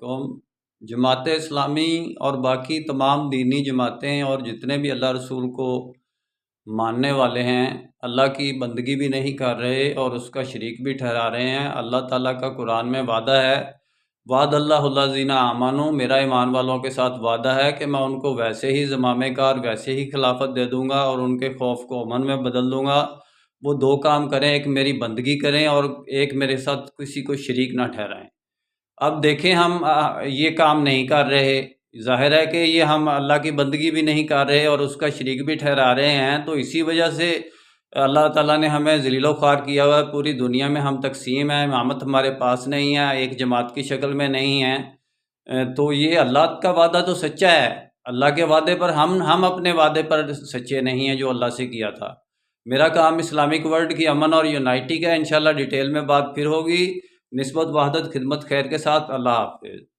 علیکم۔ جماعت اسلامی اور باقی تمام دینی جماعتیں اور جتنے بھی اللہ رسول کو ماننے والے ہیں، اللہ کی بندگی بھی نہیں کر رہے اور اس کا شریک بھی ٹھہرا رہے ہیں۔ اللہ تعالیٰ کا قرآن میں وعدہ ہے، وعد اللہ الذین آمنوا، میرا ایمان والوں کے ساتھ وعدہ ہے کہ میں ان کو ویسے ہی زمام کار، ویسے ہی خلافت دے دوں گا اور ان کے خوف کو امن میں بدل دوں گا۔ وہ دو کام کریں، ایک میری بندگی کریں اور ایک میرے ساتھ کسی کو شریک نہ ٹھہرائیں۔ اب دیکھیں ہم یہ کام نہیں کر رہے، ظاہر ہے کہ یہ ہم اللہ کی بندگی بھی نہیں کر رہے اور اس کا شریک بھی ٹھہرا رہے ہیں، تو اسی وجہ سے اللہ تعالیٰ نے ہمیں ذلیل و خوار کیا ہوا ہے۔ پوری دنیا میں ہم تقسیم ہیں، امامت ہمارے پاس نہیں ہے، ایک جماعت کی شکل میں نہیں ہے۔ تو یہ اللہ کا وعدہ تو سچا ہے، اللہ کے وعدے پر ہم اپنے وعدے پر سچے نہیں ہیں جو اللہ سے کیا تھا۔ میرا کام اسلامک ورلڈ کی امن اور یونائٹی کا ہے، انشاءاللہ ڈیٹیل میں بات پھر ہوگی۔ نسبت وحدت خدمت خیر کے ساتھ، اللہ حافظ۔